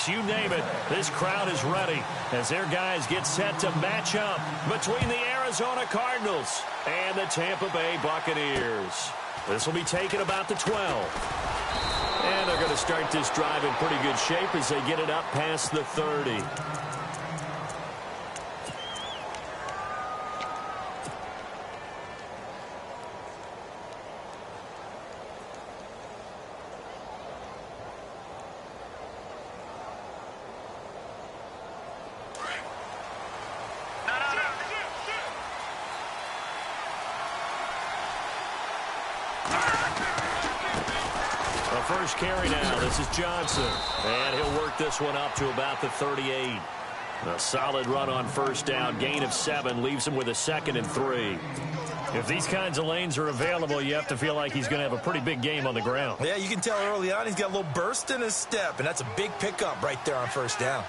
you name it, this crowd is ready as their guys get set to match up between the Arizona Cardinals and the Tampa Bay Buccaneers. This will be taken about the 12. And they're going to start this drive in pretty good shape as they get it up past the 30. First carry now. This is Johnson. And he'll work this one up to about the 38. A solid run on first down. Gain of 7 leaves him with a 2nd and 3. If these kinds of lanes are available, you have to feel like he's going to have a pretty big game on the ground. Yeah, you can tell early on he's got a little burst in his step, and that's a big pickup right there on first down.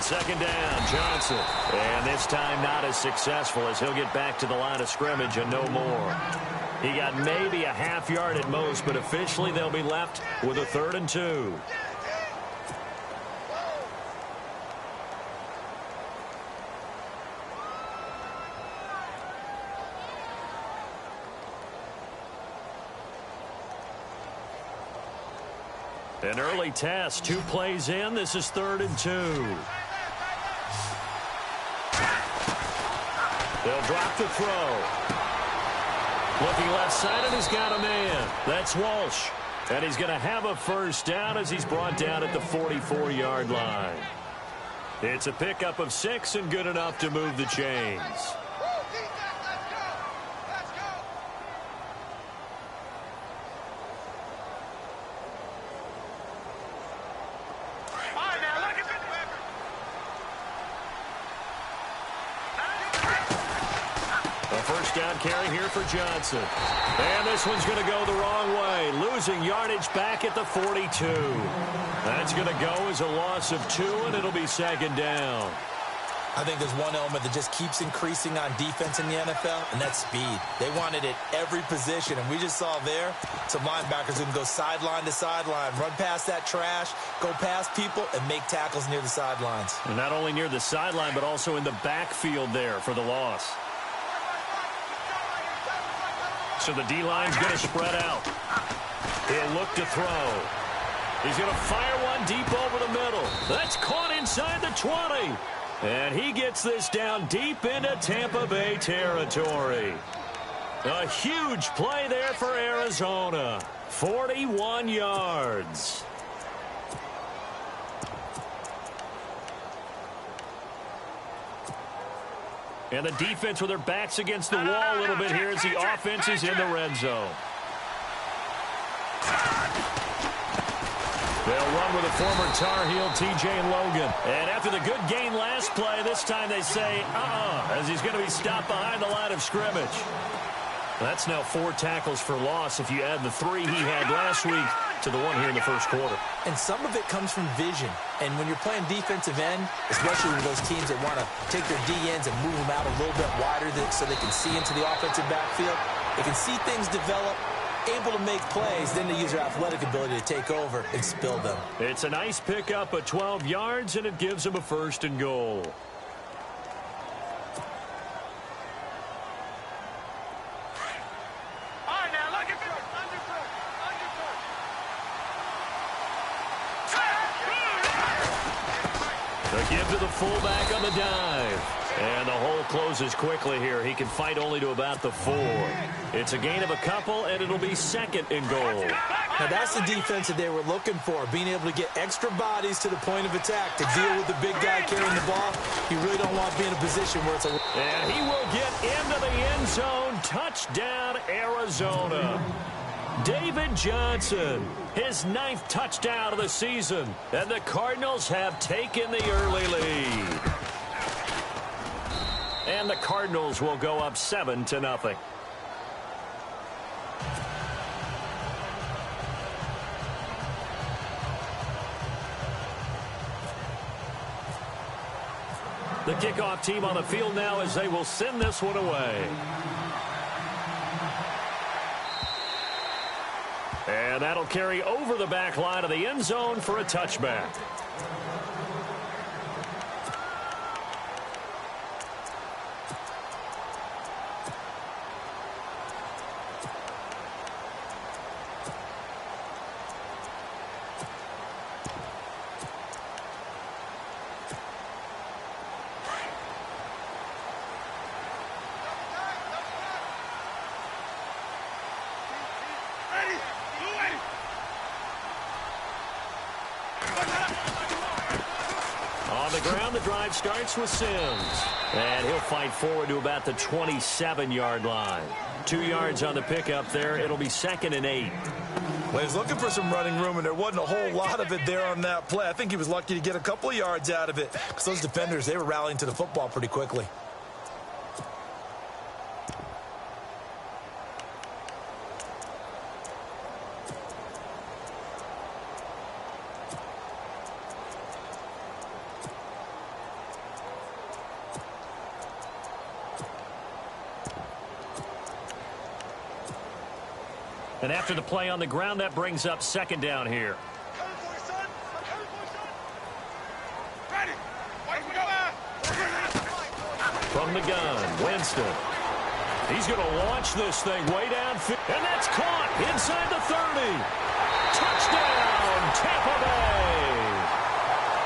Second down, Johnson. And this time not as successful as he'll get back to the line of scrimmage and no more. He got maybe a half yard at most, but officially they'll be left with a 3rd and 2. An early test, 2 plays in. This is 3rd and 2. They'll drop the throw. Looking left side, and he's got a man. That's Walsh. And he's going to have a first down as he's brought down at the 44-yard line. It's a pickup of 6 and good enough to move the chains. Down carry here for Johnson. And this one's going to go the wrong way. Losing yardage back at the 42. That's going to go as a loss of 2, and it'll be 2nd down. I think there's one element that just keeps increasing on defense in the NFL, and that's speed. They want it at every position, and we just saw there some linebackers who can go sideline to sideline, run past that trash, go past people, and make tackles near the sidelines. And not only near the sideline, but also in the backfield there for the loss. So the D-line's going to spread out. He'll look to throw. He's going to fire one deep over the middle. That's caught inside the 20. And he gets this down deep into Tampa Bay territory. A huge play there for Arizona. 41 yards. And the defense with their backs against the wall a little bit here as the offense is in the red zone. They'll run with a former Tar Heel, T.J. Logan. And after the good gain last play, this time they say, as he's going to be stopped behind the line of scrimmage. That's now 4 tackles for loss if you add the 3 he had last week to the 1 here in the first quarter. And some of it comes from vision. And when you're playing defensive end, especially with those teams that want to take their D-ends and move them out a little bit wider so they can see into the offensive backfield, they can see things develop, able to make plays, then they use their athletic ability to take over and spill them. It's a nice pickup of 12 yards, and it gives them a 1st and goal. Give to the fullback on the dive. And the hole closes quickly here. He can fight only to about the 4. It's a gain of a couple, and it'll be 2nd and goal. Now, that's the defense that they were looking for, being able to get extra bodies to the point of attack to deal with the big guy carrying the ball. You really don't want to be in a position where it's a... And he will get into the end zone. Touchdown, Arizona. David Johnson, his 9th touchdown of the season, and the Cardinals have taken the early lead. And the Cardinals will go up 7-0. The kickoff team on the field now as they will send this one away. And that'll carry over the back line of the end zone for a touchback. On the ground, the drive starts with Sims. And he'll fight forward to about the 27-yard line. 2 yards on the pickup there. It'll be 2nd and 8. Well, he's looking for some running room, and there wasn't a whole lot of it there on that play. I think he was lucky to get a couple of yards out of it because those defenders, they were rallying to the football pretty quickly. And after the play on the ground, that brings up 2nd down here. From the gun, Winston. He's going to launch this thing way downfield. And that's caught inside the 30. Touchdown, Tampa Bay.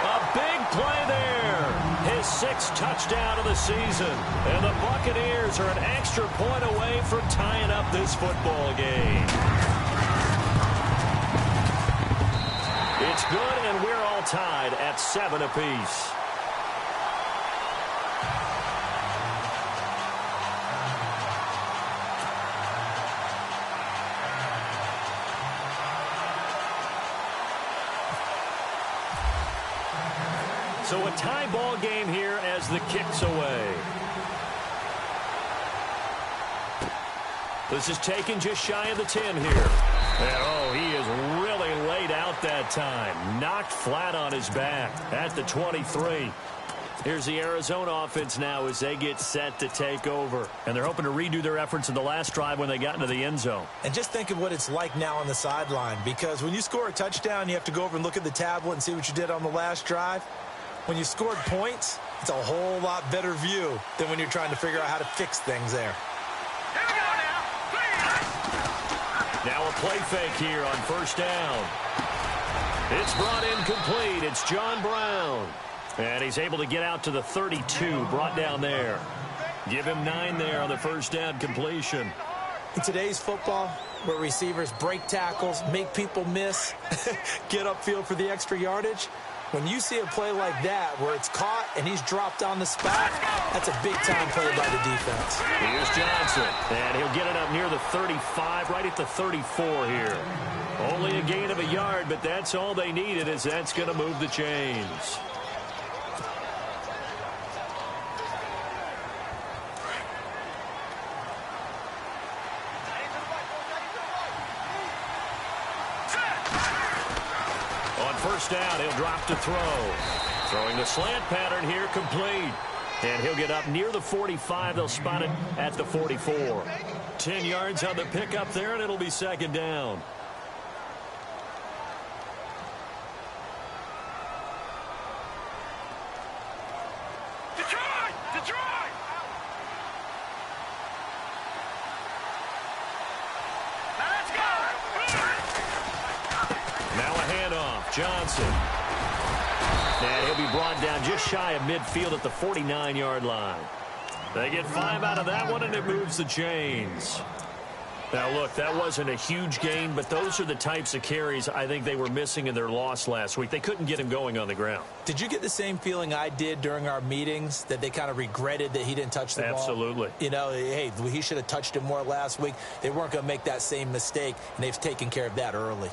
A big play there. His 6th touchdown of the season. And the Buccaneers are an extra point away from tying up this football game. It's good, and we're all tied at 7 apiece. So a tie ball game here as the kick's away. This is taken just shy of the 10 here. And, oh, he is really laid out that time. Knocked flat on his back at the 23. Here's the Arizona offense now as they get set to take over. And they're hoping to redo their efforts in the last drive when they got into the end zone. And just think of what it's like now on the sideline. Because when you score a touchdown, you have to go over and look at the tablet and see what you did on the last drive. When you scored points, it's a whole lot better view than when you're trying to figure out how to fix things there. Now a play fake here on 1st down. It's brought in complete. It's John Brown. And he's able to get out to the 32, brought down there. Give him 9 there on the 1st down completion. In today's football, where receivers break tackles, make people miss, get upfield for the extra yardage, when you see a play like that where it's caught and he's dropped on the spot, that's a big-time play by the defense. Here's Johnson, and he'll get it up near the 35, right at the 34 here. Only a gain of a yard, but that's all they needed, as that's going to move the chains. First down, he'll drop to throw. Throwing the slant pattern here, complete. And he'll get up near the 45. They'll spot it at the 44. 10 yards on the pickup there, and it'll be 2nd down. Detroit! Let's go! Now a handoff. Johnson. And he'll be brought down just shy of midfield at the 49-yard line. They get 5 out of that one, and it moves the chains. Now, look, that wasn't a huge gain, but those are the types of carries I think they were missing in their loss last week. They couldn't get him going on the ground. Did you get the same feeling I did during our meetings, that they kind of regretted that he didn't touch the ball? Absolutely. You know, hey, he should have touched it more last week. They weren't going to make that same mistake, and they've taken care of that early.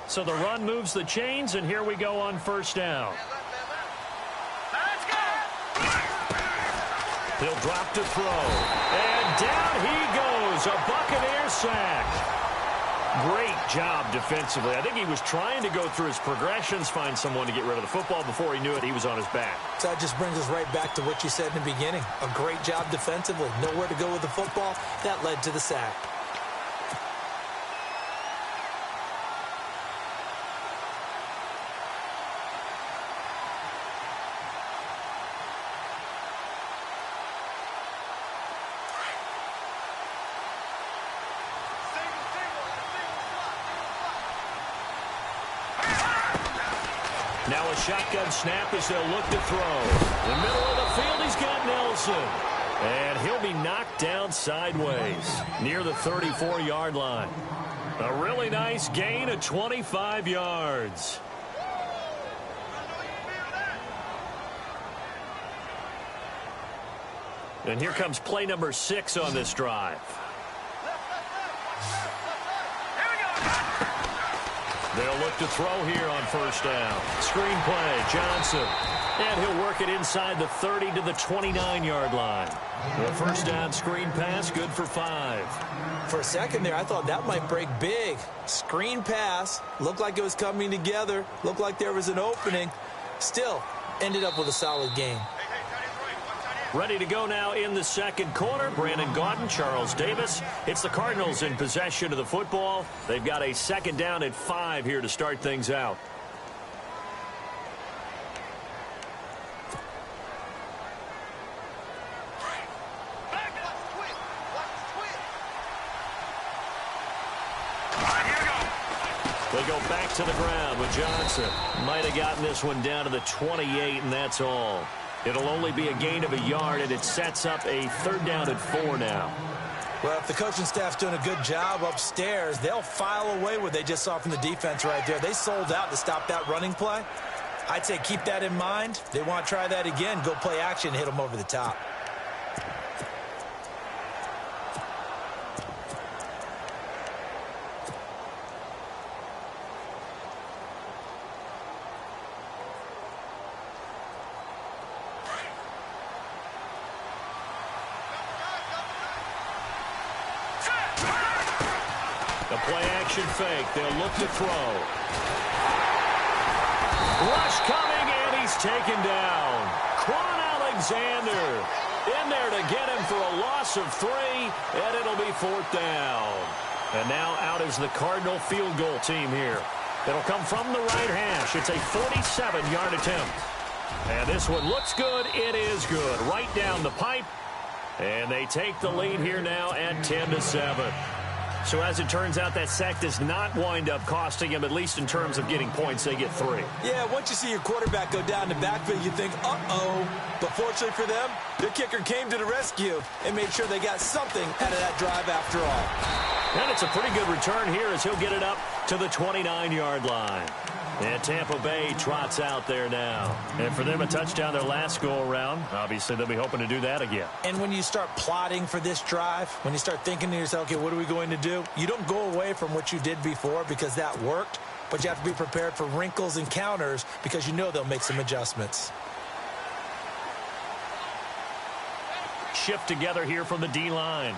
So the run moves the chains, and here we go on 1st down. Let's go! He'll drop to throw. And down he goes. A Buccaneer sack. Great job defensively. I think he was trying to go through his progressions, find someone to get rid of the football. Before he knew it, he was on his back. So that just brings us right back to what you said in the beginning. A great job defensively. Nowhere to go with the football. That led to the sack. Now a shotgun snap as they'll look to throw. In the middle of the field, he's got Nelson. And he'll be knocked down sideways near the 34-yard line. A really nice gain of 25 yards. And here comes play number 6 on this drive. They'll look to throw here on first down. Screen play, Johnson. And he'll work it inside the 30 to the 29-yard line. The first down screen pass, good for 5. For a second there, I thought that might break big. Screen pass, looked like it was coming together, looked like there was an opening. Still, ended up with a solid game. Ready to go now in the second quarter. Brandon Gaudin, Charles Davis. It's the Cardinals in possession of the football. They've got a second down at 5 here to start things out. They go back to the ground with Johnson. Might have gotten this one down to the 28, and that's all. It'll only be a gain of a yard, and it sets up a third down at 4 now. Well, if the coaching staff's doing a good job upstairs, they'll file away what they just saw from the defense right there. They sold out to stop that running play. I'd say keep that in mind. They want to try that again, go play action, hit them over the top. Play-action fake. They'll look to throw. Rush coming, and he's taken down. Quan Alexander in there to get him for a loss of 3, and it'll be 4th down. And now out is the Cardinal field goal team here. It'll come from the right hash. It's a 47-yard attempt. And this one looks good. It is good. Right down the pipe. And they take the lead here now at 10-7. So as it turns out, that sack does not wind up costing him, at least in terms of getting points. They get 3. Yeah, once you see your quarterback go down the backfield, you think, uh-oh. But fortunately for them, their kicker came to the rescue and made sure they got something out of that drive after all. And it's a pretty good return here as he'll get it up to the 29-yard line. And Tampa Bay trots out there now. And for them, a touchdown their last go-around. Obviously, they'll be hoping to do that again. And when you start plotting for this drive, when you start thinking to yourself, okay, what are we going to do? You don't go away from what you did before because that worked, but you have to be prepared for wrinkles and counters because you know they'll make some adjustments. Shift together here from the D-line.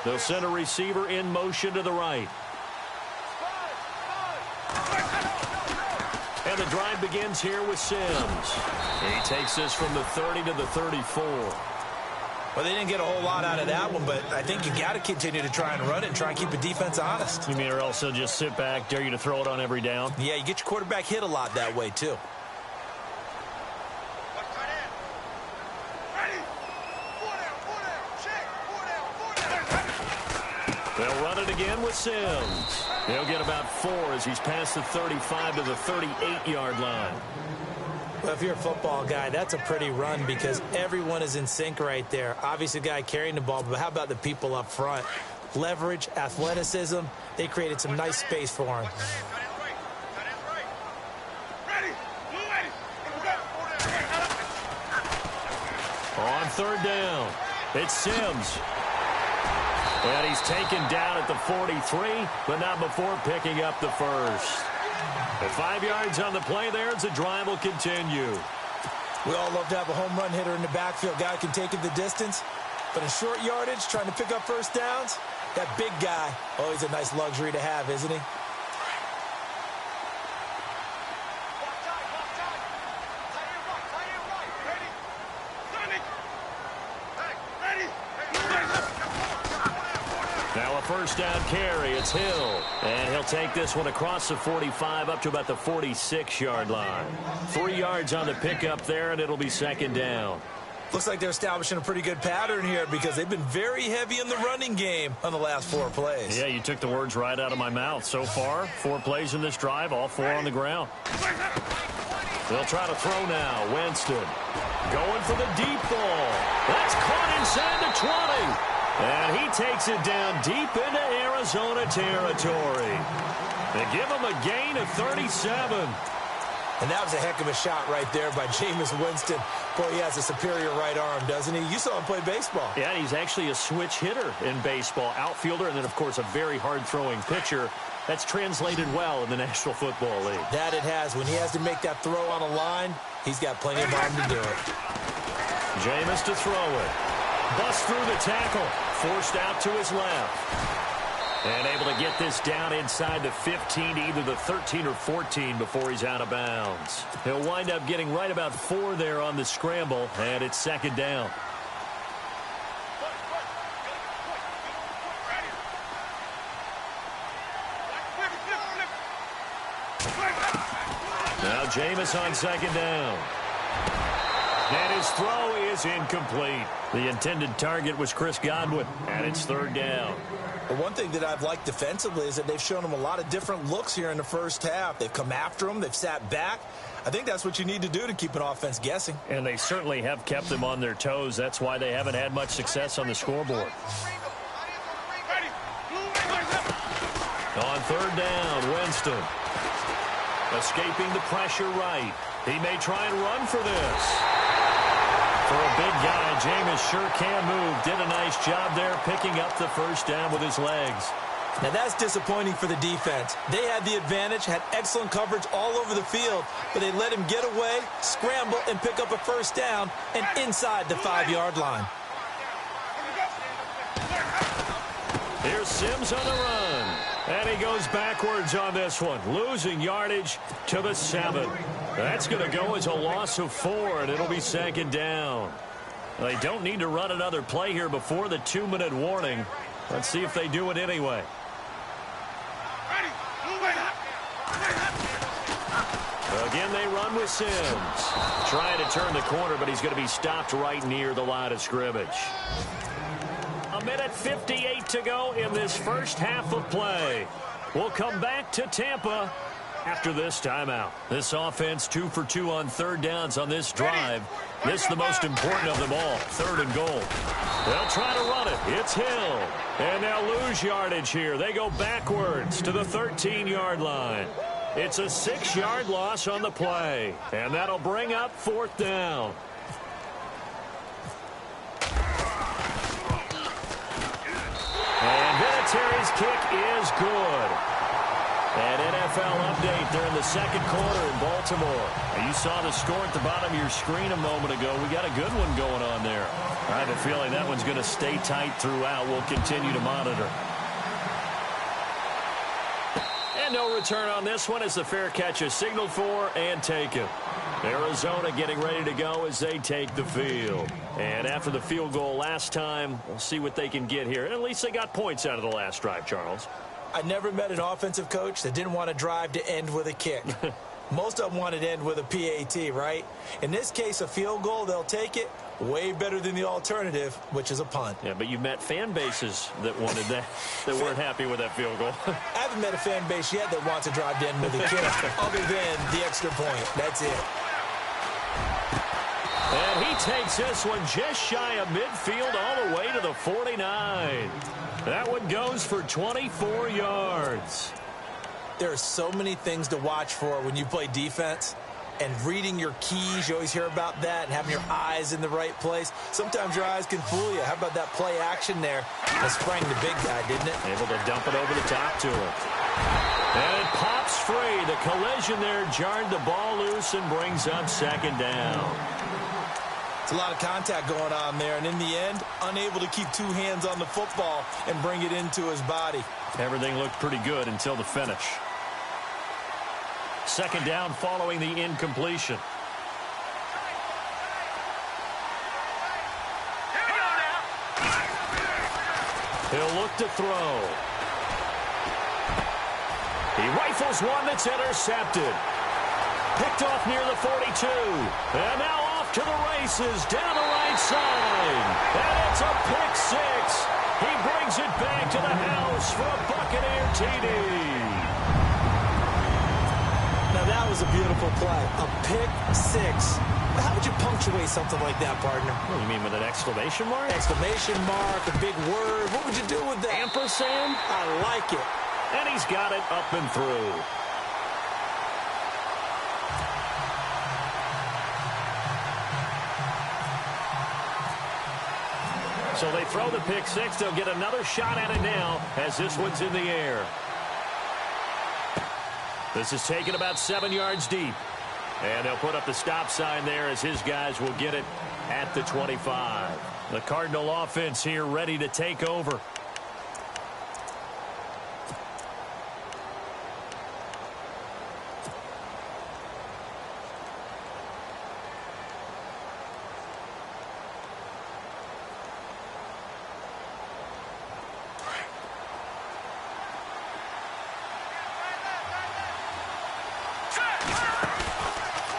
They'll send a receiver in motion to the right. And the drive begins here with Sims. He takes this from the 30 to the 34. Well, they didn't get a whole lot out of that one, but I think you got to continue to try and run it and try and keep the defense honest. You mean or else they'll just sit back, dare you to throw it on every down? Yeah, you get your quarterback hit a lot that way, too. They'll run it again with Sims. He'll get about 4 as he's past the 35 to the 38-yard line. Well, if you're a football guy, that's a pretty run because everyone is in sync right there. Obviously, the guy carrying the ball, but how about the people up front? Leverage, athleticism, they created some nice space for him. On third down, it's Sims. And he's taken down at the 43, but not before picking up the first. At 5 yards on the play there as the drive will continue. We all love to have a home run hitter in the backfield. Guy can take it the distance. But in short yardage, trying to pick up first downs, that big guy, always a nice luxury to have, isn't he? Now a first down carry. It's Hill. And he'll take this one across the 45 up to about the 46-yard line. 3 yards on the pickup there, and it'll be second down. Looks like they're establishing a pretty good pattern here because they've been very heavy in the running game on the last 4 plays. Yeah, you took the words right out of my mouth. So far, 4 plays in this drive, all 4 on the ground. They'll try to throw now. Winston going for the deep ball. That's caught inside the 20. And he takes it down deep into Arizona territory. They give him a gain of 37. And that was a heck of a shot right there by Jameis Winston. Boy, he has a superior right arm, doesn't he? You saw him play baseball. Yeah, he's actually a switch hitter in baseball. Outfielder, and then, of course, a very hard-throwing pitcher. That's translated well in the National Football League. That it has. When he has to make that throw on a line, he's got plenty of arm to do it. Jameis to throw it. Busts through the tackle. Forced out to his left. And able to get this down inside the 15, either the 13 or 14 before he's out of bounds. He'll wind up getting right about 4 there on the scramble, and it's second down. Now Jameis on second down. And his throw is incomplete. The intended target was Chris Godwin, and it's third down. But one thing that I've liked defensively is that they've shown him a lot of different looks here in the first half. They've come after him. They've sat back. I think that's what you need to do to keep an offense guessing. And they certainly have kept them on their toes. That's why they haven't had much success on the scoreboard. On third down, Winston. Escaping the pressure right. He may try and run for this. For a big guy, Jameis sure can move. Did a nice job there picking up the first down with his legs. Now that's disappointing for the defense. They had the advantage, had excellent coverage all over the field, but they let him get away, scramble, and pick up a first down and inside the 5-yard line. Here's Sims on the run. And he goes backwards on this one, losing yardage to the 7. That's going to go as a loss of 4, and it'll be second down. They don't need to run another play here before the 2-minute warning. Let's see if they do it anyway. Again, they run with Sims. Trying to turn the corner, but he's going to be stopped right near the line of scrimmage. 1:58 to go in this first half of play. We'll come back to Tampa after this timeout. This offense 2 for 2 on third downs on this drive. This is the most important of them all, 3rd and goal. They'll try to run it. It's Hill. And they'll lose yardage here. They go backwards to the 13-yard line. It's a 6-yard loss on the play. And that'll bring up 4th down. And Vinatieri's kick is good. An NFL update during the second quarter in Baltimore. You saw the score at the bottom of your screen a moment ago. We got a good one going on there. I have a feeling that one's going to stay tight throughout. We'll continue to monitor. And no return on this one as the fair catch is signaled for and taken. Arizona getting ready to go as they take the field. And after the field goal last time, we'll see what they can get here. At least they got points out of the last drive, Charles. I never met an offensive coach that didn't want to drive to end with a kick. Most of them wanted to end with a PAT, right? In this case, a field goal, they'll take it. Way better than the alternative, which is a punt. Yeah, but you met fan bases that wanted that, that weren't happy with that field goal. I haven't met a fan base yet that wants to drive to end with a kick, other than the extra point. That's it. And he takes this one just shy of midfield all the way to the 49. That one goes for 24 yards. There are so many things to watch for when you play defense. And reading your keys, you always hear about that, and having your eyes in the right place. Sometimes your eyes can fool you. How about that play action there? That sprang the big guy, didn't it? Able to dump it over the top to him. And it pops free. The collision there jarred the ball loose and brings up second down. It's a lot of contact going on there, and in the end, unable to keep 2 hands on the football and bring it into his body. Everything looked pretty good until the finish. Second down following the incompletion. He'll look to throw. He rifles one that's intercepted. Picked off near the 42. And now off to the races down the right right side. And it's a pick six. He brings it back to the house for a Buccaneer TD. Now, that was a beautiful play. A pick six. How would you punctuate something like that, partner? What do you mean, with an exclamation mark? Exclamation mark, a big word. What would you do with that? Ampersand? I like it. And he's got it up and through. So they throw the pick six. They'll get another shot at it now as this one's in the air. This is taken about 7 yards deep. And they'll put up the stop sign there as his guys will get it at the 25. The Cardinal offense here ready to take over.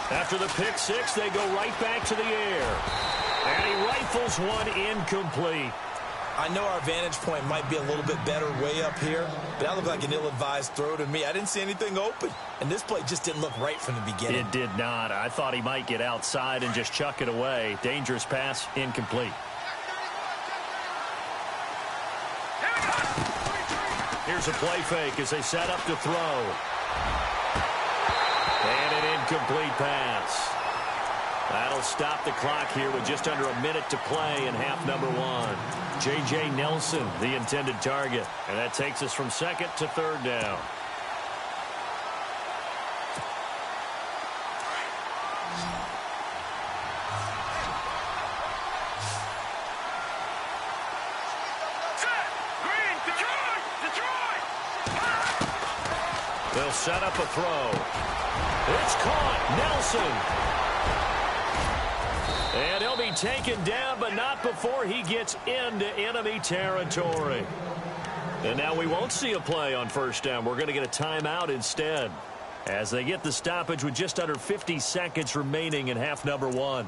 After the pick six, they go right back to the air. And he rifles one incomplete. I know our vantage point might be a little bit better way up here, but that looked like an ill-advised throw to me. I didn't see anything open, and this play just didn't look right from the beginning. It did not. I thought he might get outside and just chuck it away. Dangerous pass, incomplete. Here's a play fake as they set up to throw. And an incomplete pass. That'll stop the clock here with just under a minute to play in half number one. J.J. Nelson, the intended target. And that takes us from second to third down. They'll set up a throw. It's caught. Nelson. And he'll be taken down, but not before he gets into enemy territory. And now we won't see a play on first down. We're going to get a timeout instead, as they get the stoppage with just under 50 seconds remaining in half number one.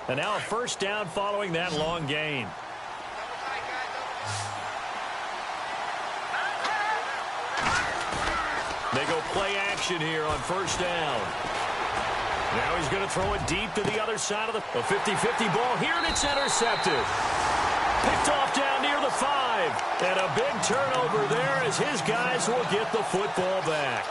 And now a first down following that long gain. They go play action here on first down. Now he's going to throw it deep to the other side of the 50-50 ball here, and it's intercepted. Picked off down near the 5. And a big turnover there as his guys will get the football back.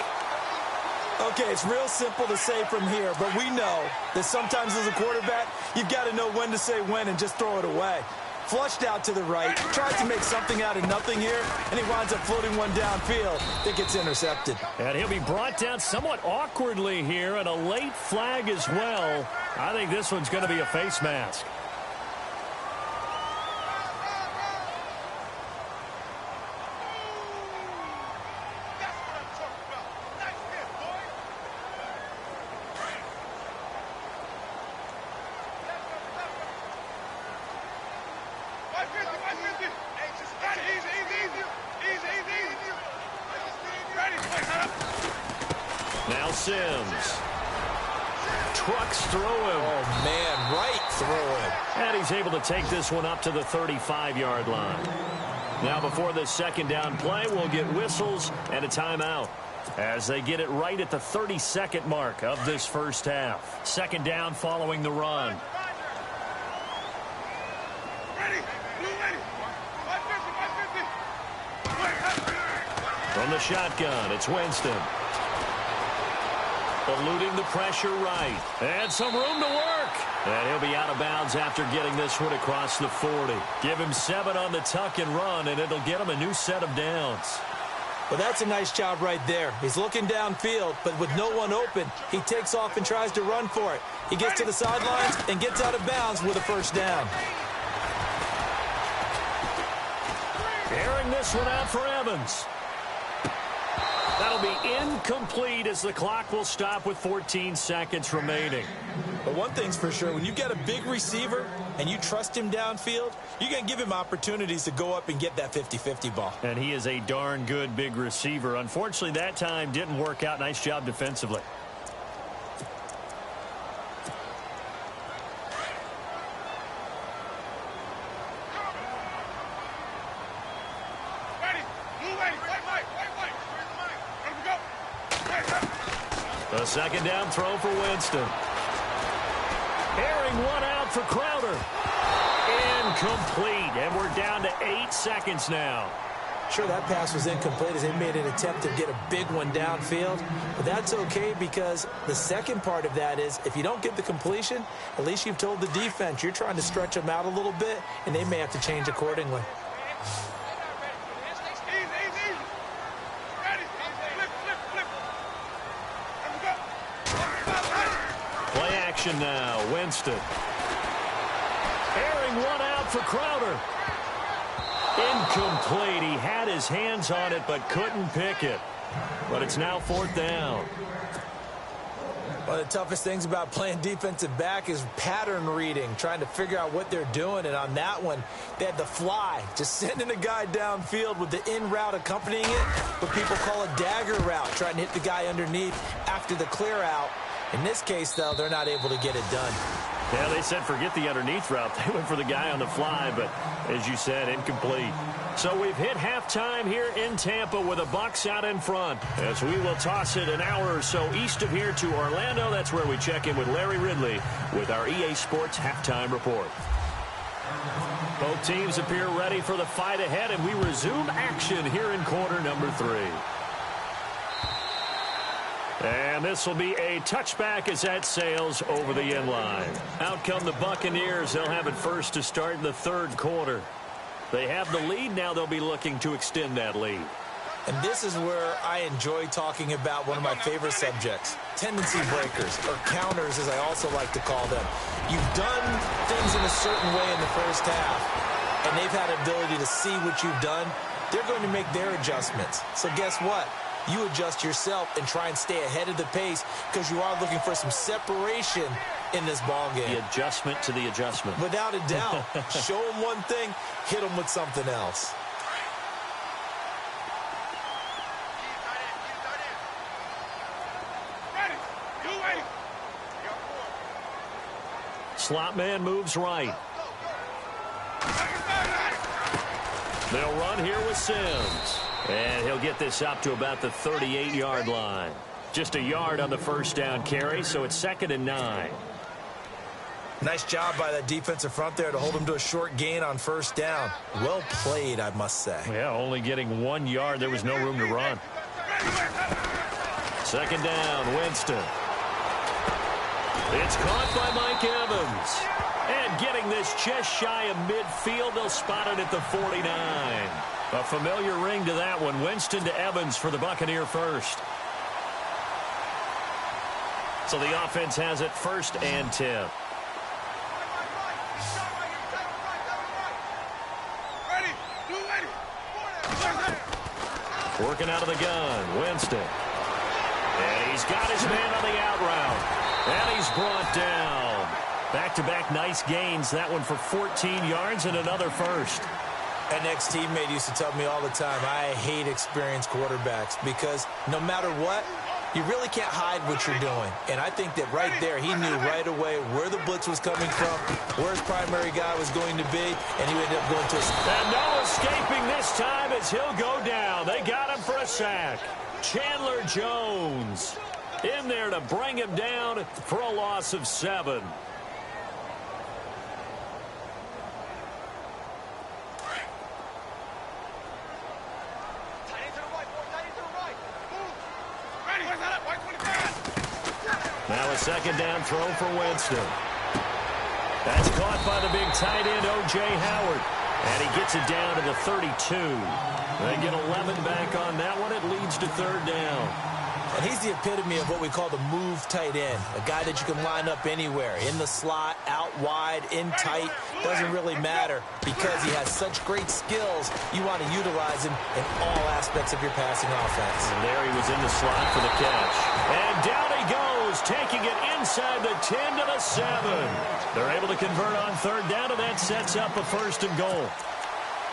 Okay, it's real simple to say from here, but we know that sometimes as a quarterback, you've got to know when to say when and just throw it away. Flushed out to the right, tried to make something out of nothing here, and he winds up floating one downfield that gets intercepted. And he'll be brought down somewhat awkwardly here, and a late flag as well. I think this one's going to be a face mask. Now Sims. Trucks through him. Oh, man, right through him. And he's able to take this one up to the 35-yard line. Now before this second down play, we'll get whistles and a timeout as they get it right at the 32nd mark of this first half. Second down following the run. From the shotgun, it's Winston. Eluding the pressure right. And some room to work. And he'll be out of bounds after getting this one across the 40. Give him 7 on the tuck and run, and it'll get him a new set of downs. Well, that's a nice job right there. He's looking downfield, but with no one open, he takes off and tries to run for it. He gets to the sidelines and gets out of bounds with a first down. Airing this one out for Evans. That'll be incomplete as the clock will stop with 14 seconds remaining. But one thing's for sure, when you got a big receiver and you trust him downfield, you're going to give him opportunities to go up and get that 50-50 ball. And he is a darn good big receiver. Unfortunately, that time didn't work out. Nice job defensively. A second down throw for Winston. Airing one out for Crowder. Incomplete, and we're down to 8 seconds now. Sure, that pass was incomplete as they made an attempt to get a big one downfield. But that's okay because the second part of that is if you don't get the completion, at least you've told the defense you're trying to stretch them out a little bit, and they may have to change accordingly. Play action now. Winston. Airing one out for Crowder. Incomplete. He had his hands on it but couldn't pick it. But it's now 4th down. One of the toughest things about playing defensive back is pattern reading, trying to figure out what they're doing. And on that one, they had the fly, just sending a guy downfield with the in route accompanying it, what people call a dagger route, trying to hit the guy underneath after the clear out. In this case, though, they're not able to get it done. Yeah, they said forget the underneath route. They went for the guy on the fly, but as you said, incomplete. So we've hit halftime here in Tampa with the Bucs out in front. As we will toss it an hour or so east of here to Orlando. That's where we check in with Larry Ridley with our EA Sports halftime report. Both teams appear ready for the fight ahead, and we resume action here in quarter number 3. And this will be a touchback as that sails over the end line. Out come the Buccaneers. They'll have it first to start in the 3rd quarter. They have the lead. Now they'll be looking to extend that lead. And this is where I enjoy talking about one of my favorite subjects, tendency breakers, or counters as I also like to call them. You've done things in a certain way in the first half, and they've had ability to see what you've done. They're going to make their adjustments. So guess what? You adjust yourself and try and stay ahead of the pace because you are looking for some separation in this ball game. The adjustment to the adjustment. Without a doubt. Show them one thing, hit them with something else. Slot man moves right. They'll run here with Sims. And he'll get this up to about the 38-yard line. Just a yard on the first down carry, so it's 2nd and 9. Nice job by that defensive front there to hold him to a short gain on first down. Well played, I must say. Yeah, only getting 1 yard. There was no room to run. 2nd down, Winston. It's caught by Mike Evans. And getting this just shy of midfield, they'll spot it at the 49. A familiar ring to that one. Winston to Evans for the Buccaneer first. So the offense has it 1st and 10. Working out of the gun, Winston. And he's got his man on the out route. And he's brought down. Back-to-back nice gains. That one for 14 yards and another first. An ex-teammate used to tell me all the time, I hate experienced quarterbacks because no matter what, you really can't hide what you're doing. And I think that right there, he knew right away where the blitz was coming from, where his primary guy was going to be, and he ended up going to a... And no escaping this time as he'll go down. They got him for a sack. Chandler Jones in there to bring him down for a loss of 7. Now a 2nd down throw for Winston. That's caught by the big tight end, O.J. Howard. And he gets it down to the 32. They get 11 back on that one. It leads to 3rd down. And he's the epitome of what we call the move tight end, a guy that you can line up anywhere, in the slot, out wide, in tight, doesn't really matter because he has such great skills. You want to utilize him in all aspects of your passing offense. And there he was in the slot for the catch. And down he goes, taking it inside the 10 to the 7. They're able to convert on third down, and that sets up a 1st and goal.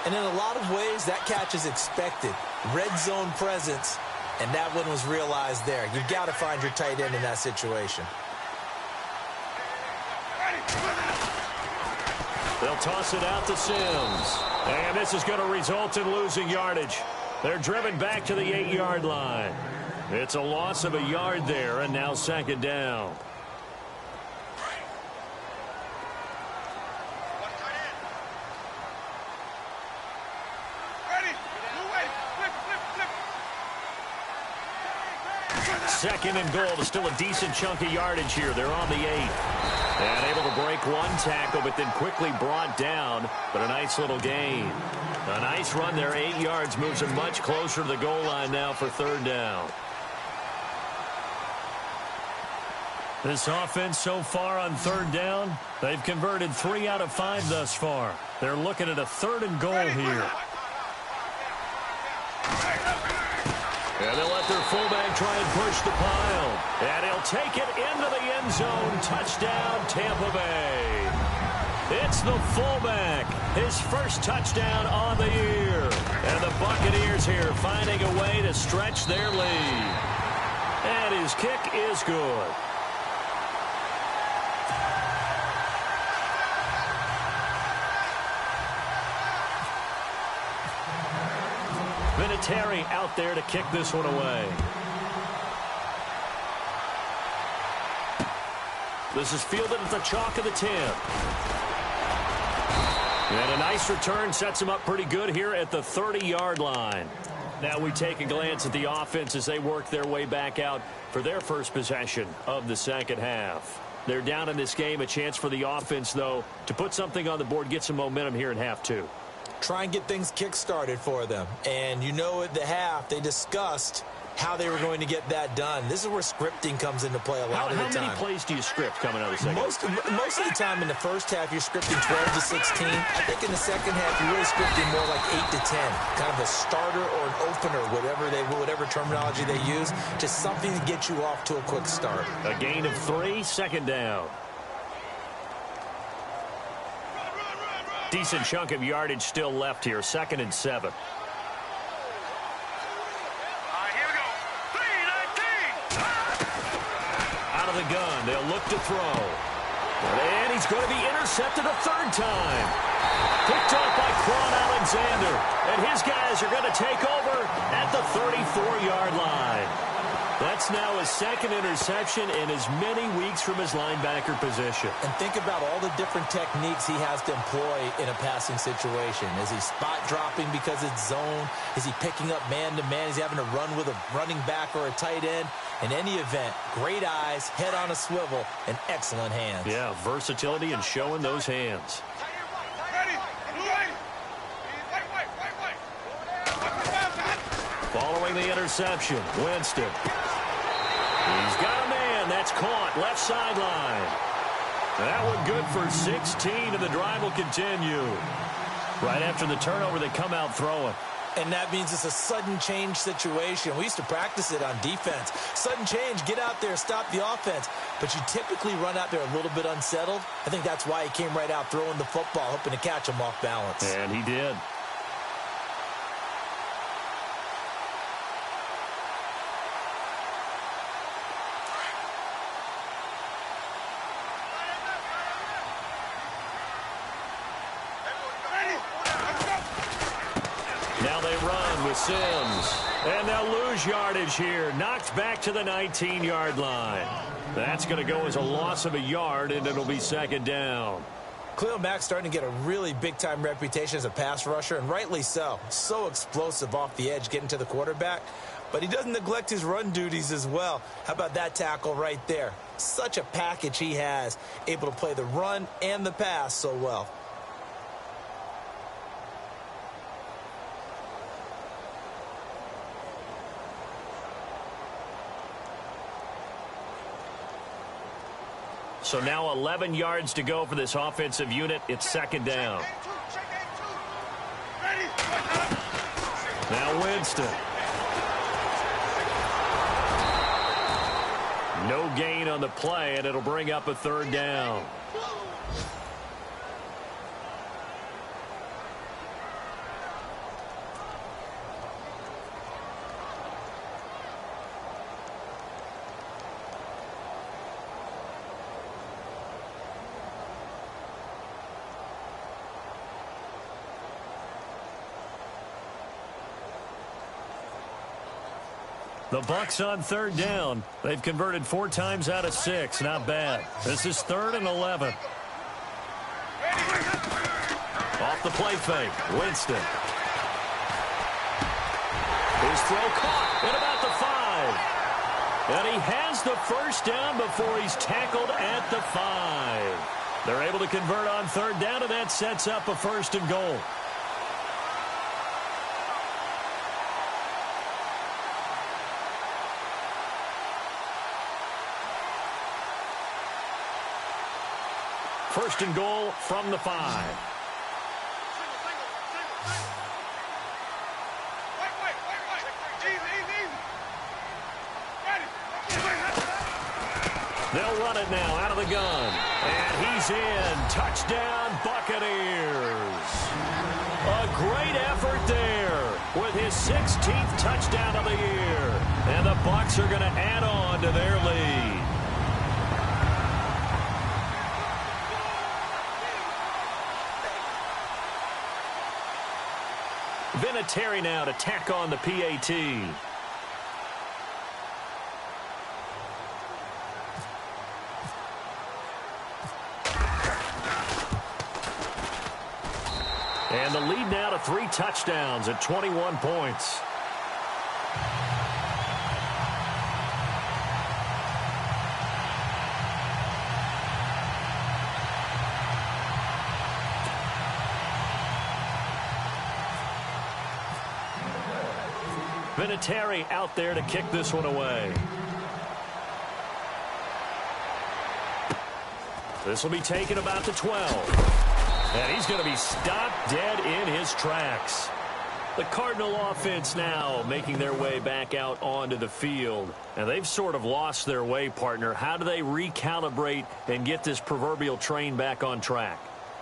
And in a lot of ways, that catch is expected. Red zone presence. And that one was realized there. You've got to find your tight end in that situation. They'll toss it out to Sims. And this is going to result in losing yardage. They're driven back to the 8-yard line. It's a loss of a yard there, and now 2nd down. Second and goal. Still a decent chunk of yardage here. They're on the 8. And able to break one tackle, but then quickly brought down. But a nice little gain. A nice run there. 8 yards moves them much closer to the goal line now for 3rd down. This offense so far on 3rd down, they've converted 3 out of 5 thus far. They're looking at a 3rd and goal here. And they'll let their fullback try and push the pile. And he'll take it into the end zone. Touchdown, Tampa Bay. It's the fullback. His first touchdown on the year. And the Buccaneers here finding a way to stretch their lead. And his kick is good. Vinatieri out there to kick this one away. This is fielded at the chalk of the 10. And a nice return sets him up pretty good here at the 30-yard line. Now we take a glance at the offense as they work their way back out for their first possession of the 2nd half. They're down in this game. A chance for the offense, though, to put something on the board, get some momentum here in half 2. Try and get things kick-started for them. And you know at the half, they discussed how they were going to get that done. This is where scripting comes into play a lot of the time. How many plays do you script coming out of the second? Most of the time in the first half, you're scripting 12 to 16. I think in the second half, you're really scripting more like 8 to 10. Kind of a starter or an opener, whatever terminology they use. Just something to get you off to a quick start. A gain of 3, 2nd down. Decent chunk of yardage still left here. 2nd and 7. Out of the gun. They'll look to throw. And he's going to be intercepted a 3rd time. Picked off by Quan Alexander. And his guys are going to take over at the 34-yard line. That's now his 2nd interception in as many weeks from his linebacker position. And think about all the different techniques he has to employ in a passing situation. Is he spot dropping because it's zone? Is he picking up man-to-man? Is he having to run with a running back or a tight end? In any event, great eyes, head on a swivel, and excellent hands. Yeah, versatility and showing those hands. Following the interception, Winston. He's got a man. That's caught. Left sideline. That one good for 16, and the drive will continue. Right after the turnover, they come out throwing. And that means it's a sudden change situation. We used to practice it on defense. Sudden change, get out there, stop the offense. But you typically run out there a little bit unsettled. I think that's why he came right out throwing the football, hoping to catch him off balance. And he did. Now they run with Sims. And they'll lose yardage here. Knocked back to the 19-yard line. That's going to go as a loss of a yard, and it'll be 2nd down. Khalil Mack's starting to get a really big-time reputation as a pass rusher, and rightly so. So explosive off the edge getting to the quarterback. But he doesn't neglect his run duties as well. How about that tackle right there? Such a package he has, able to play the run and the pass so well. So now 11 yards to go for this offensive unit. It's second down. Now Winston. No gain on the play, and it'll bring up a third down. The Bucs on third down. They've converted 4 times out of 6. Not bad. This is 3rd and 11. Off the play fake. Winston. His throw caught at about the 5. And he has the first down before he's tackled at the 5. They're able to convert on third down, and that sets up a 1st and goal. First and goal from the 5. They'll run it now out of the gun. And he's in. Touchdown, Buccaneers. A great effort there with his 16th touchdown of the year. And the Bucs are going to add on to their lead. Vinatieri now to tack on the PAT. And the lead now to 3 touchdowns at 21 points. Vinatieri out there to kick this one away. This will be taken about the 12. And he's going to be stopped dead in his tracks. The Cardinal offense now making their way back out onto the field. And they've sort of lost their way, partner. How do they recalibrate and get this proverbial train back on track?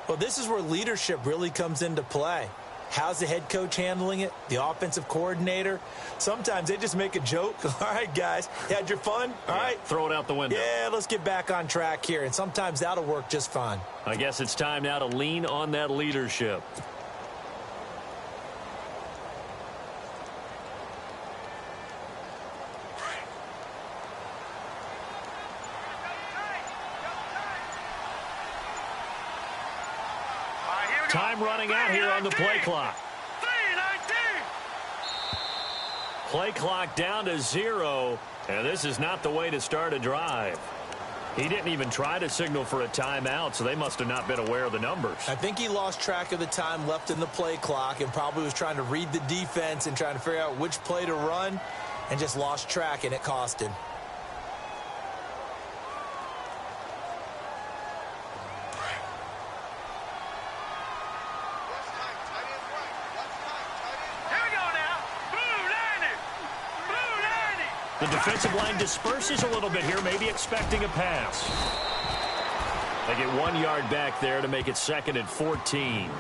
Well, this is where leadership really comes into play. How's the head coach handling it? The offensive coordinator? Sometimes they just make a joke. All right, guys, you had your fun? All right. Throw it out the window. Yeah, let's get back on track here. And sometimes that'll work just fine. I guess it's time now to lean on that leadership. Time running out here on the play clock. Play clock down to 0, and this is not the way to start a drive. He didn't even try to signal for a timeout, so they must have not been aware of the numbers. I think he lost track of the time left in the play clock and probably was trying to read the defense and trying to figure out which play to run and just lost track, and it cost him. The defensive line disperses a little bit here, maybe expecting a pass. They get 1 yard back there to make it 2nd and 14.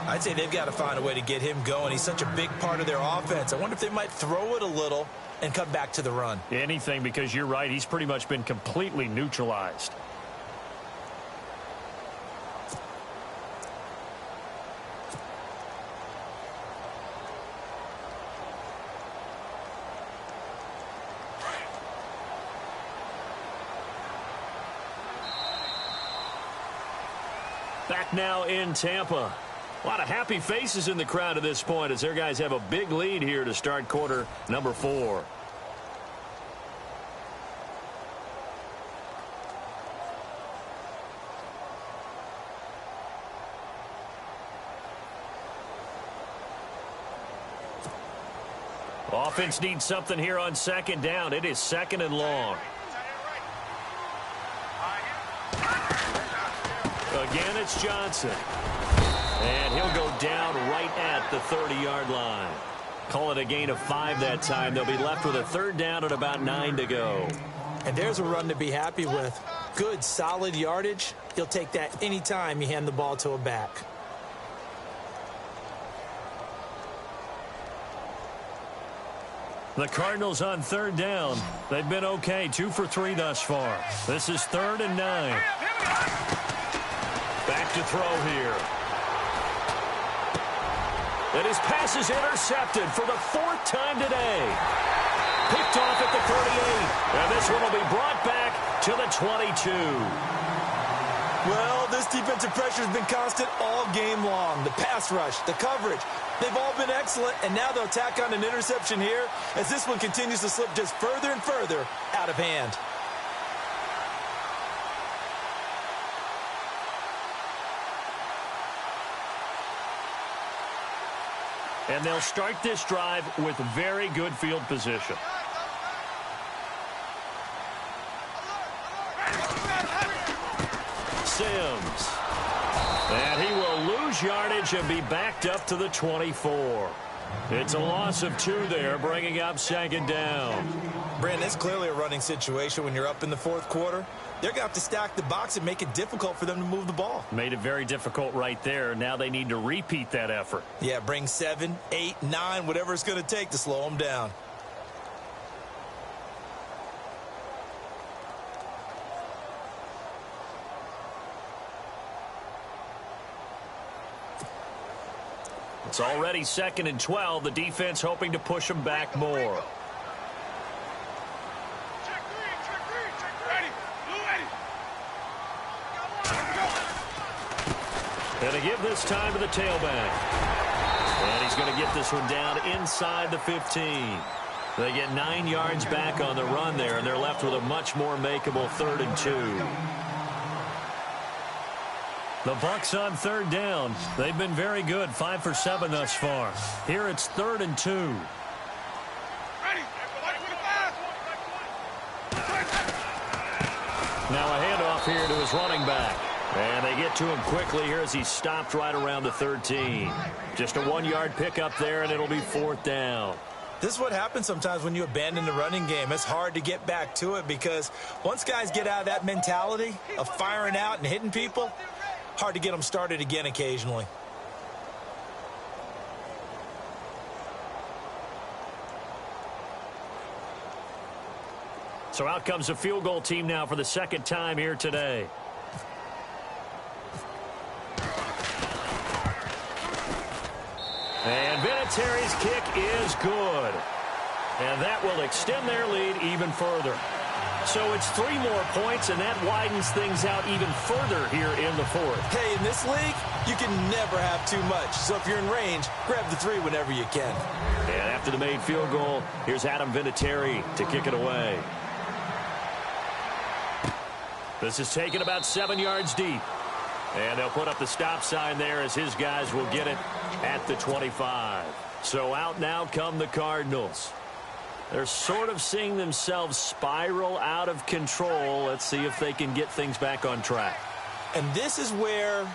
I'd say they've got to find a way to get him going. He's such a big part of their offense. I wonder if they might throw it a little and come back to the run. Anything, because you're right, he's pretty much been completely neutralized. Back now in Tampa. A lot of happy faces in the crowd at this point as their guys have a big lead here to start quarter number 4. Offense needs something here on 2nd down. It is 2nd and long. Again, it's Johnson. And he'll go down right at the 30-yard line. Call it a gain of 5 that time. They'll be left with a third down at about 9 to go. And there's a run to be happy with. Good, solid yardage. You'll take that any time you hand the ball to a back. The Cardinals on third down. They've been okay, 2 for 3 thus far. This is 3rd and 9. Back to throw here. And his pass is intercepted for the 4th time today. Picked off at the 38. And this one will be brought back to the 22. Well, this defensive pressure has been constant all game long. The pass rush, the coverage, they've all been excellent, and now they'll tack on an interception here as this one continues to slip just further and further out of hand. And they'll start this drive with very good field position. Sims. And he will lose yardage and be backed up to the 24. It's a loss of 2 there, bringing up 2nd down. Brandon, it's clearly a running situation when you're up in the 4th quarter. They're going to have to stack the box and make it difficult for them to move the ball. Made it very difficult right there. Now they need to repeat that effort. Yeah, bring 7, 8, 9, whatever it's going to take to slow them down. It's already 2nd and 12. The defense hoping to push them back more. And to give this time to the tailback. And he's going to get this one down inside the 15. They get 9 yards back on the run there, and they're left with a much more makeable 3rd and 2. The Bucs on 3rd down. They've been very good, 5 for 7 thus far. Here it's 3rd and 2. Now a handoff here to his running back. And they get to him quickly here as he's stopped right around the 13. Just a 1-yard pickup there, and it'll be 4th down. This is what happens sometimes when you abandon the running game. It's hard to get back to it because once guys get out of that mentality of firing out and hitting people, hard to get them started again occasionally. So out comes a field goal team now for the 2nd time here today. And Vinatieri's kick is good. And that will extend their lead even further. So it's 3 more points, and that widens things out even further here in the 4th. Hey, in this league, you can never have too much. So if you're in range, grab the 3 whenever you can. And after the made field goal, here's Adam Vinatieri to kick it away. This is taken about 7 yards deep. And they'll put up the stop sign there as his guys will get it at the 25. So out now come the Cardinals. They're sort of seeing themselves spiral out of control. Let's see if they can get things back on track. And this is where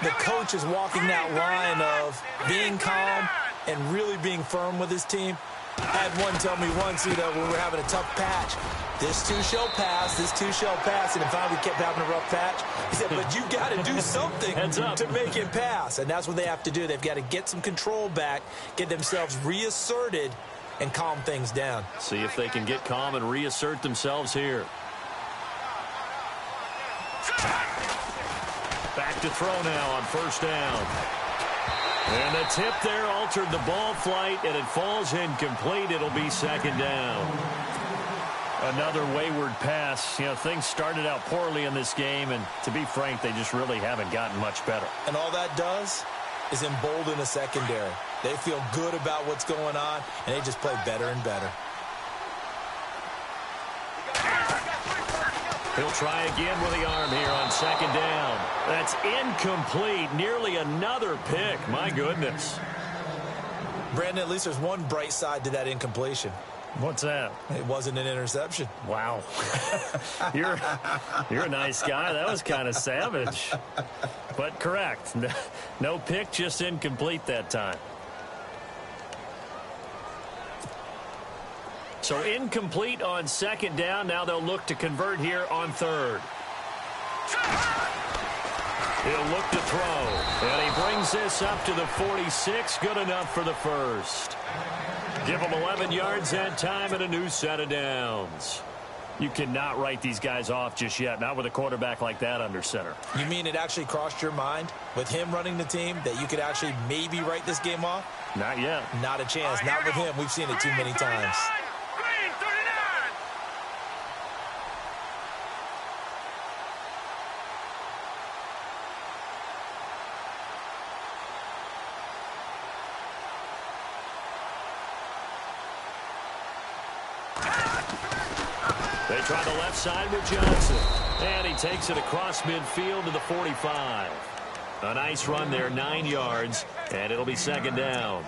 the coach is walking that line of being calm and really being firm with his team. I had one tell me once, when we were having a tough patch, this too shall pass, this too shall pass, and if we kept having a rough patch, he said, but you got to do something to make it pass, and that's what they have to do. They've got to get some control back, get themselves reasserted, and calm things down. See if they can get calm and reassert themselves here. Back to throw now on 1st down. And the tip there altered the ball flight, and it falls incomplete. It'll be 2nd down. Another wayward pass. Things started out poorly in this game, and to be frank, they just really haven't gotten much better. And all that does is embolden the secondary. They feel good about what's going on, and they just play better and better. He'll try again with the arm here on 2nd down. That's incomplete. Nearly another pick. My goodness. Brandon, at least there's one bright side to that incompletion. What's that? It wasn't an interception. Wow. You're a nice guy. That was kind of savage. But correct. No pick, just incomplete that time. So incomplete on second down. Now they'll look to convert here on third. He'll look to throw. And he brings this up to the 46. Good enough for the first. Give them 11 yards that time and a new set of downs. You cannot write these guys off just yet, not with a quarterback like that under center. You mean it actually crossed your mind with him running the team that you could actually maybe write this game off? Not yet. Not a chance. Not with him. We've seen it too many times. They try the left side with Johnson. And he takes it across midfield to the 45. A nice run there, 9 yards, and it'll be second down.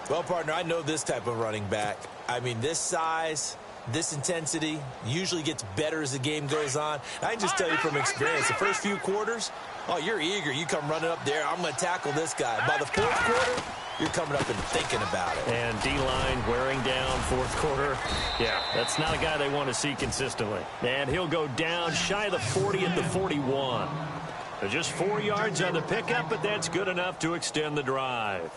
Well, partner, I know this type of running back. I mean, this size, this intensity usually gets better as the game goes on. I can just tell you from experience, the first few quarters, oh, you're eager. You come running up there, I'm going to tackle this guy. By the fourth quarter, you're coming up and thinking about it. And D-line wearing down fourth quarter. Yeah, that's not a guy they want to see consistently. And he'll go down shy of the 40 at the 41. Just 4 yards on the pickup, but that's good enough to extend the drive.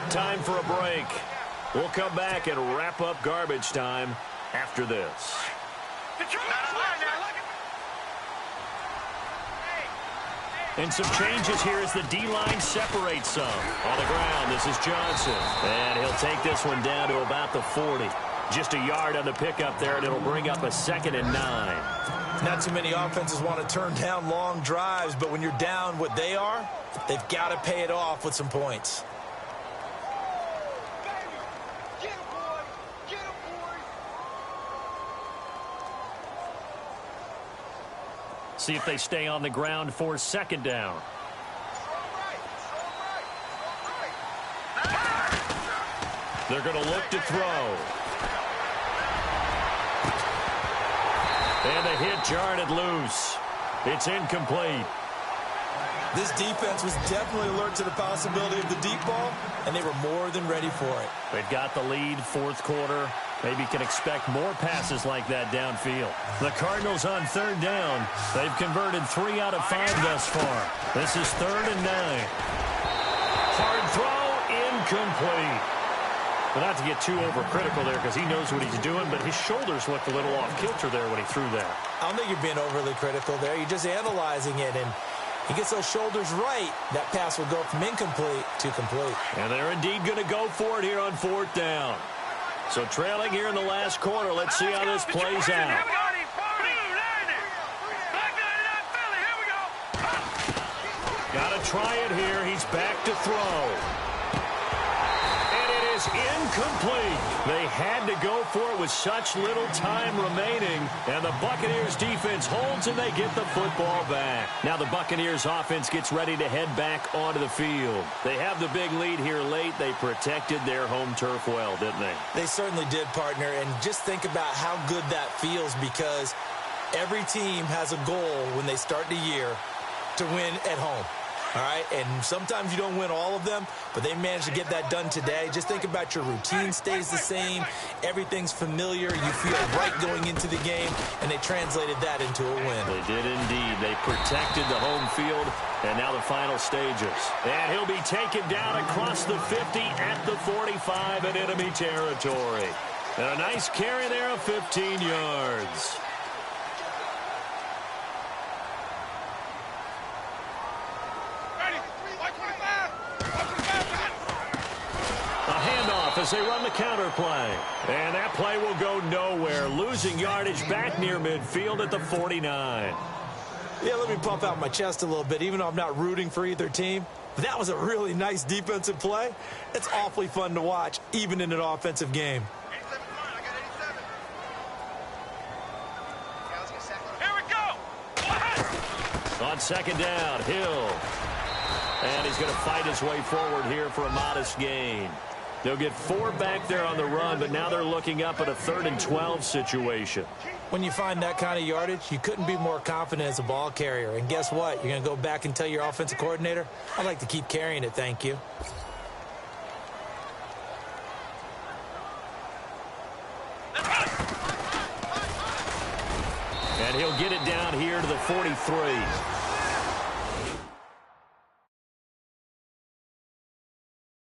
Time for a break. We'll come back and wrap up garbage time after this. And some changes here as the D-line separates some. On the ground, this is Johnson. And he'll take this one down to about the 40. Just a yard on the pickup there, and it'll bring up a 2nd and 9. Not too many offenses want to turn down long drives, but when you're down what they are, they've got to pay it off with some points. See if they stay on the ground for second down. They're going to look to throw. And the hit jarred it loose. It's incomplete. This defense was definitely alert to the possibility of the deep ball, and they were more than ready for it. They've got the lead, fourth quarter. Maybe can expect more passes like that downfield. The Cardinals on third down. They've converted 3 out of 5 thus far. This is 3rd and 9. Hard throw, incomplete. But not to get too overcritical there because he knows what he's doing, but his shoulders looked a little off kilter there when he threw that. I don't think you're being overly critical there. You're just analyzing it, and he gets those shoulders right. That pass will go from incomplete to complete. And they're indeed going to go for it here on 4th down. So trailing here in the last quarter. Let's see how this plays out. Got to try it here. He's back to throw. And it is incomplete. They had to go for it with such little time remaining. And the Buccaneers defense holds and they get the football back. Now the Buccaneers offense gets ready to head back onto the field. They have the big lead here late. They protected their home turf well, didn't they? They certainly did, partner. And just think about how good that feels because every team has a goal when they start the year to win at home. All right, and sometimes you don't win all of them, but they managed to get that done today. Just think about your routine stays the same. Everything's familiar. You feel right going into the game, and they translated that into a win. They did indeed. They protected the home field, and now the final stages. And he'll be taken down across the 50 at the 45 in enemy territory. And a nice carry there of 15 yards. off as they run the counter play. And that play will go nowhere, losing yardage back near midfield at the 49. Yeah, let me puff out my chest a little bit, even though I'm not rooting for either team. That was a really nice defensive play. It's awfully fun to watch, even in an offensive game. 87 fine, I got 87. Yeah, let's get second. Here we go! On second down, Hill. And he's going to fight his way forward here for a modest gain. They'll get 4 back there on the run, but now they're looking up at a 3rd and 12 situation. When you find that kind of yardage, you couldn't be more confident as a ball carrier. And guess what? You're going to go back and tell your offensive coordinator, I'd like to keep carrying it, thank you. And he'll get it down here to the 43.